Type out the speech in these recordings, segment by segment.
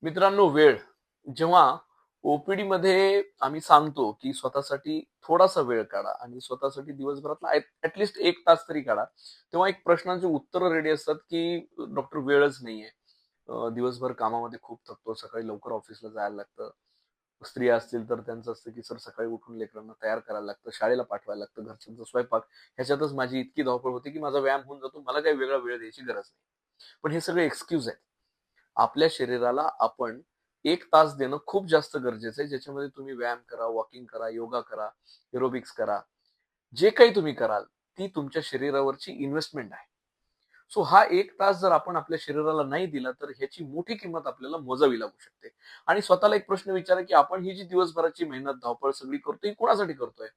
मित्रांनो, वेळ जेव्हा ओपीडी मध्ये आम्ही सांगतो की स्वतःसाठी थोडासा वेळ काढा आणि स्वतःसाठी दिवसभरातला ऍटलिस्ट 1 तास तरी काढा, तेव्हा एक प्रश्नांची उत्तरं रेडी असतात की डॉक्टर वेळच नाहीये. दिवसभर कामामध्ये खूप थकतो, सकाळी लवकर ऑफिसला जायला लागतं. स्त्रिया असतील तर त्यांचं असतं की सर सकाळी उठून लेकरांना तयार करायला लागतं, शाळेला पाठवायला लागतं, घरच्यांचा स्वयंपाक, ह्याच्यातच माझी इतकी धावपळ होते की माझा व्यायाम होऊन जातो, मला काही वेगळा वेळ द्यायची गरज नाही. पण हे सगळे एक्सक्यूज आहेत. आपल्या शरीराला आपण 1 तास देणं खूप जास्त गरजेचं आहे, ज्याच्यामध्ये तुम्ही व्यायाम करा, वॉकिंग करा, योगा करा, एरोबिक्स करा. जे काही तुम्ही कराल, ती तुमच्या शरीरावरची इन्व्हेस्टमेंट आहे. सो हा 1 तास जर आपण आपल्या शरीराला नाही दिला, तर ह्याची मोठी किंमत आपल्याला मोजावी लागू शकते. आणि स्वतःला एक प्रश्न विचारा, की आपण ही जी दिवसभराची मेहनत, धावपळ सगळी करतोय, ही कोणासाठी करतोय?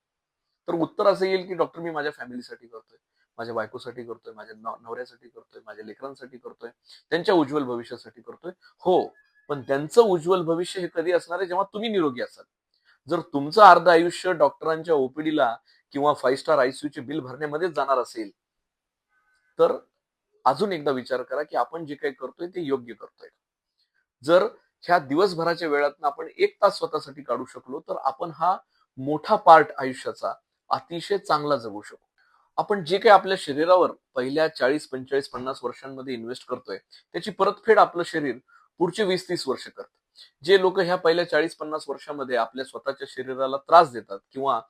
तर उत्तर असं येईल, की डॉक्टर मी माझ्या फॅमिलीसाठी करतोय, माझ्या बायकोसाठी करतोय, माझ्या नवऱ्यासाठी करतोय, माझ्या लेकरांसाठी करतोय, त्यांच्या उज्ज्वल भविष्यासाठी करतोय. हो, पण त्यांचं उज्ज्वल भविष्य हे कधी असणार आहे, जेव्हा तुम्ही निरोगी असाल. जर तुमचं अर्ध आयुष्य डॉक्टरांच्या ओपीडीला किंवा 5 स्टार आयसीयूचे बिल भरण्यामध्येच जाणार असेल, तर अजून एकदा विचार करा, की आपण जे काही करतोय ते योग्य करतोय. जर ह्या दिवसभराच्या वेळातनं आपण 1 तास स्वतःसाठी काढू शकलो, तर आपण हा मोठा पार्ट आयुष्याचा अतिशय चांगला जगू शकू. आपण जे काही आपल्या शरीरावर पहिल्या 40, 45, 50 वर्षांमध्ये इन्व्हेस्ट करतोय, त्याची परतफेड आपलं शरीर पुढचे 20-30 वर्ष करतं. जे लोक ह्या पहिल्या 40-50 वर्षामध्ये आपल्या स्वतःच्या शरीराला त्रास देतात किंवा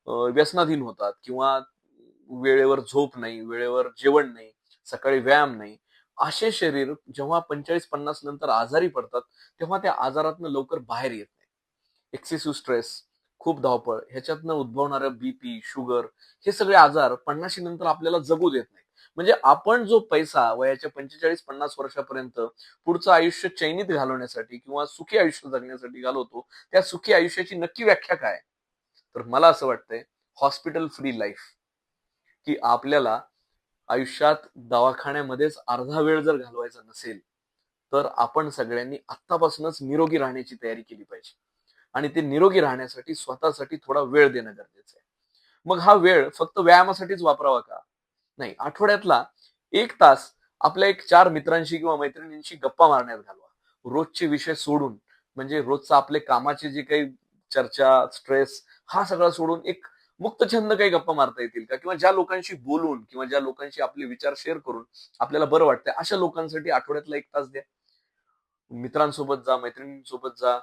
व्यसनाधीन होतात किंवा वेळेवर झोप नाही, वेळेवर जेवण नाही, सकाळी व्यायाम नाही, असे शरीर जेव्हा 45-50 नंतर आजारी पडतात, तेव्हा त्या आजारातनं लवकर बाहेर येत नाही. एक्सेसिव्ह स्ट्रेस, खूप धावपळ, ह्याच्यातनं उद्भवणारं बीपी, शुगर, हे सगळे आजार 50 नंतर आपल्याला जगू देत नाही. म्हणजे आपण जो पैसा वयाच्या 45-50 वर्षापर्यंत पुढचं आयुष्य चैनीत घालवण्यासाठी किंवा सुखी आयुष्य जगण्यासाठी घालवतो, त्या सुखी आयुष्याची नक्की व्याख्या काय? तर मला असं वाटतंय, हॉस्पिटल फ्री लाईफ. की आपल्याला आयुष्यात दवाखान्यामध्येच अर्धा वेळ जर घालवायचा नसेल, तर आपण सगळ्यांनी आत्तापासूनच निरोगी राहण्याची तयारी केली पाहिजे. आणि ते निरोगी राहण्यासाठी स्वतःसाठी थोडा वेळ देणं गरजेचं आहे. मग हा वेळ फक्त व्यायामासाठीच वापरावा का? नाही. आठवड्यातला 1 तास आपल्या एक 4 मित्रांशी किंवा मैत्रिणींशी गप्पा मारण्यात घालवा. रोजचे विषय सोडून, म्हणजे रोजचं आपले कामाचे जे काही चर्चा, स्ट्रेस, हा सगळा सोडून एक मुक्तछंद काही गप्पा मारता येतील का? किंवा ज्या लोकांशी बोलून किंवा ज्या लोकांशी आपले विचार शेअर करून आपल्याला बरं वाटतंय, अशा लोकांसाठी आठवड्यातला 1 तास द्या. मित्रांसोबत जा, मैत्रिणींसोबत जा.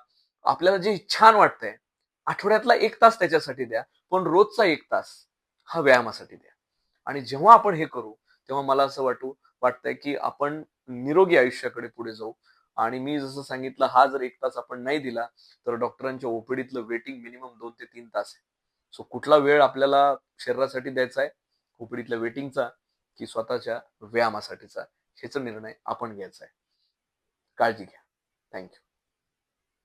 आपल्याला जे छान वाटतंय, आठवड्यातला 1 तास त्याच्यासाठी द्या. पण रोजचा 1 तास हा व्यायामासाठी द्या. आणि जेव्हा आपण हे करू, तेव्हा मला असं वाटतंय, की आपण निरोगी आयुष्याकडे पुढे जाऊ. आणि मी जसं सांगितलं, हा जर 1 तास आपण नाही दिला, तर डॉक्टरांच्या ओपीडीतलं वेटिंग मिनिमम 2 ते 3 तास आहे. सो कुठला वेळ आपल्याला शरीरासाठी द्यायचा आहे, ओपीडीतल्या वेटिंगचा की स्वतःच्या व्यायामासाठीचा, ह्याचा निर्णय आपण घ्यायचा आहे. काळजी घ्या. Thank you.